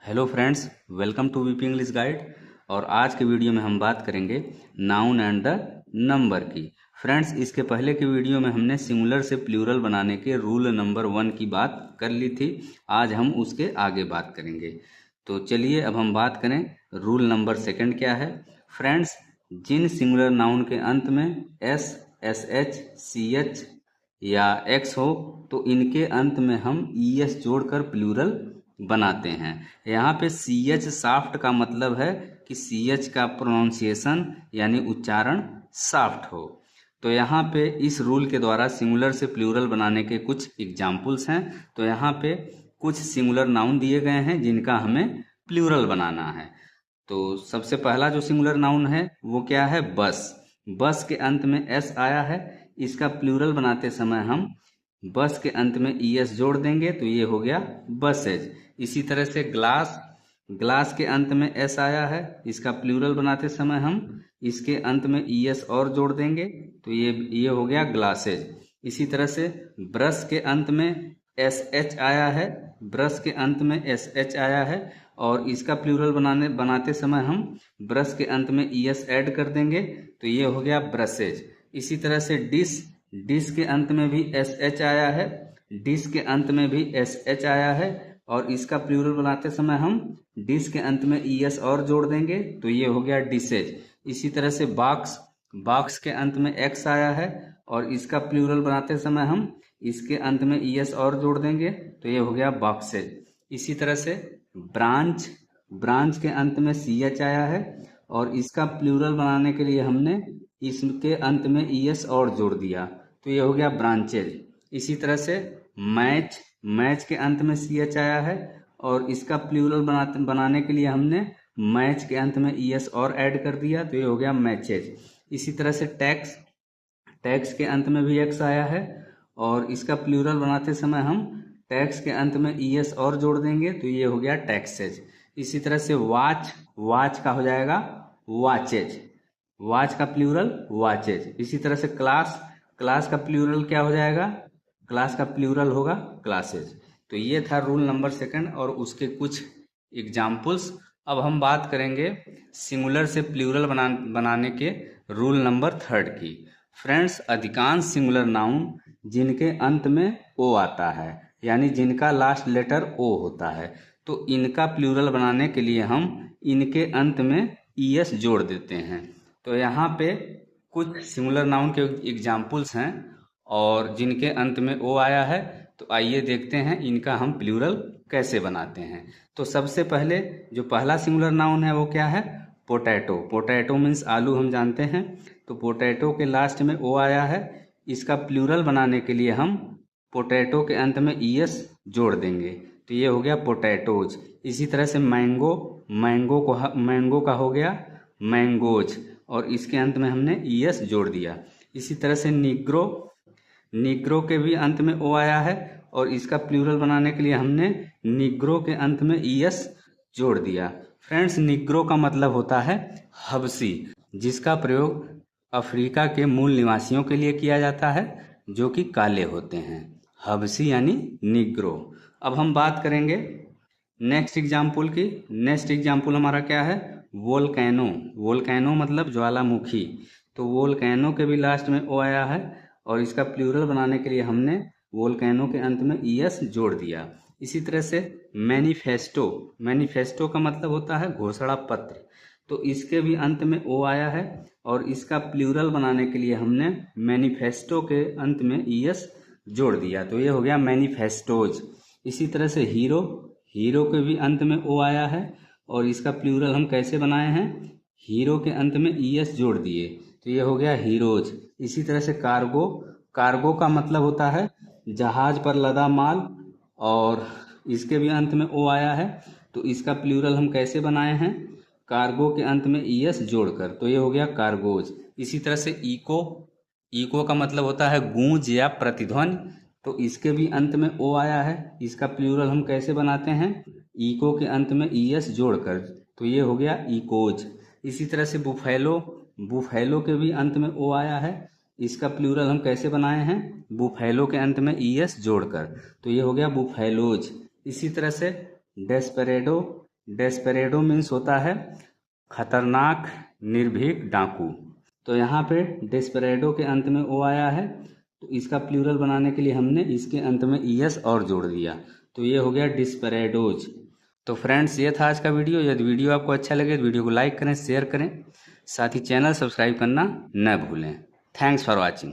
Hello friends, welcome to VP English guide. और आज के वीडियो में हम बात करेंगे नाउन एंड द नंबर की। फ्रेंड्स, इसके पहले के वीडियो में हमने सिंगुलर से प्लूरल बनाने के रूल नंबर 1 की बात कर ली थी। आज हम उसके आगे बात करेंगे। तो चलिए अब हम बात करें रूल नंबर 2 क्या है। फ्रेंड्स, जिन सिंगुलर नाउन के अंत में S, S H, C H या एक्स हो तो इनके अंत में हम ई एस जोड़कर प्लूरल बनाते हैं। यहाँ पे सी एच साफ्ट का मतलब है कि सी एच का प्रोनाउंसिएशन यानी उच्चारण साफ्ट हो। तो यहाँ पे इस रूल के द्वारा सिंगुलर से प्लूरल बनाने के कुछ एग्जाम्पल्स हैं। तो यहाँ पे कुछ सिंगुलर नाउन दिए गए हैं जिनका हमें प्लूरल बनाना है। तो सबसे पहला जो सिंगुलर नाउन है वो क्या है? बस। बस के अंत में एस आया है, इसका प्लूरल बनाते समय हम बस के अंत में ई एस जोड़ देंगे तो ये हो गया बसेज। इसी तरह से ग्लास, ग्लास के अंत में एस आया है, इसका प्लूरल बनाते समय हम इसके अंत में ई एस और जोड़ देंगे तो ये हो गया ग्लासेज। इसी तरह से ब्रश के अंत में एस एच आया है, ब्रश के अंत में एस एच आया है और इसका प्लूरल बनाते समय हम ब्रश के अंत में ई एस ऐड कर देंगे तो ये हो गया ब्रशेज। इसी तरह से डिश, डिश के अंत में भी एस एच आया है, डिश के अंत में भी एस एच आया है और इसका प्लूरल बनाते समय हम डिश के अंत में ई एस और जोड़ देंगे तो ये हो गया डिशेज। इसी तरह से बॉक्स, बॉक्स के अंत में एक्स आया है और इसका प्लूरल बनाते समय हम इसके अंत में ई एस और जोड़ देंगे तो ये हो गया बॉक्सेज। इसी तरह से ब्रांच, ब्रांच के अंत में सी एच आया है और इसका प्लूरल बनाने के लिए हमने इसके अंत में ई एस और जोड़ दिया तो ये हो गया ब्रांचेज। इसी तरह से मैच, मैच के अंत में सी एच आया है और इसका प्लूरल बनाने के लिए हमने मैच के अंत में ई एस और ऐड कर दिया तो ये हो गया मैचेज। इसी तरह से टैक्स, टैक्स के अंत में भी एक्स आया है और इसका प्लूरल बनाते समय हम टैक्स के अंत में ई एस और जोड़ देंगे तो ये हो गया टैक्सेज। इसी तरह से वॉच, वॉच का हो जाएगा वॉचेज, वॉच का प्लूरल वॉचेज। इसी तरह से क्लास, क्लास का प्लूरल क्या हो जाएगा? क्लास का प्लूरल होगा क्लासेज। तो ये था रूल नंबर 2 और उसके कुछ एग्जाम्पल्स। अब हम बात करेंगे सिंगुलर से प्लूरल बनाने के रूल नंबर 3 की। फ्रेंड्स, अधिकांश सिंगुलर नाउन जिनके अंत में ओ आता है यानी जिनका लास्ट लेटर ओ होता है तो इनका प्लूरल बनाने के लिए हम इनके अंत में ई एस जोड़ देते हैं। तो यहाँ पे कुछ सिंगुलर नाउन के एग्जाम्पल्स हैं और जिनके अंत में ओ आया है तो आइए देखते हैं इनका हम प्लूरल कैसे बनाते हैं। तो सबसे पहले जो पहला सिंगुलर नाउन है वो क्या है? पोटैटो। पोटैटो मीन्स आलू, हम जानते हैं। तो पोटैटो के लास्ट में ओ आया है, इसका प्लूरल बनाने के लिए हम पोटैटो के अंत में ई एस जोड़ देंगे तो ये हो गया पोटैटोज। इसी तरह से मैंगो, मैंगो का हो गया मैंगोज और इसके अंत में हमने ई एस जोड़ दिया। इसी तरह से निग्रो, निग्रो के भी अंत में ओ आया है और इसका प्लूरल बनाने के लिए हमने निग्रो के अंत में ई एस जोड़ दिया। फ्रेंड्स, निग्रो का मतलब होता है हबसी, जिसका प्रयोग अफ्रीका के मूल निवासियों के लिए किया जाता है जो कि काले होते हैं। हबसी यानी निग्रो। अब हम बात करेंगे नेक्स्ट एग्जाम्पल की। नेक्स्ट एग्जाम्पल हमारा क्या है? वोल्केनो। वोल्केनो मतलब ज्वालामुखी। तो वोल्केनो के भी लास्ट में ओ आया है और इसका प्लूरल बनाने के लिए हमने वोल्केनो के अंत में ई एस जोड़ दिया। इसी तरह से मैनिफेस्टो, मैनिफेस्टो का मतलब होता है घोषणा पत्र। तो इसके भी अंत में ओ आया है और इसका प्लूरल बनाने के लिए हमने मैनिफेस्टो के अंत में ई एस जोड़ दिया तो ये हो गया मैनिफेस्टोज। इसी तरह से हीरो, हीरो के भी अंत में ओ आया है और इसका प्लूरल हम कैसे बनाए हैं? हीरो के अंत में ई एस जोड़ दिए तो ये हो गया हीरोज। इसी तरह से कार्गो, कार्गो का मतलब होता है जहाज पर लदा माल और इसके भी अंत में ओ आया है तो इसका प्लूरल हम कैसे बनाए हैं? कार्गो के अंत में ई एस जोड़कर तो ये हो गया कार्गोज। इसी तरह से इको, इको का मतलब होता है गूंज या प्रतिध्वनि। तो इसके भी अंत में ओ आया है, इसका प्लूरल हम कैसे बनाते हैं? इको के अंत में ई एस जोड़कर तो ये हो गया इकोज। इसी तरह से बुफेलो, बुफेलो के भी अंत में ओ आया है, इसका प्लूरल हम कैसे बनाए हैं? बुफेलो के अंत में ई एस जोड़कर तो ये हो गया बुफेलोज। इसी तरह से डेस्पेरेडो, डेस्पेरेडो मीन्स होता है खतरनाक, निर्भीक, डाकू। तो यहाँ पे डेस्पेरेडो के अंत में ओ आया है, तो इसका प्लूरल बनाने के लिए हमने इसके अंत में ईएस और जोड़ दिया, तो ये हो गया डिस्पेरेडोज। तो फ्रेंड्स, ये था आज का वीडियो। यदि वीडियो आपको अच्छा लगे तो वीडियो को लाइक करें, शेयर करें, साथ ही चैनल सब्सक्राइब करना न भूलें। Thanks for watching.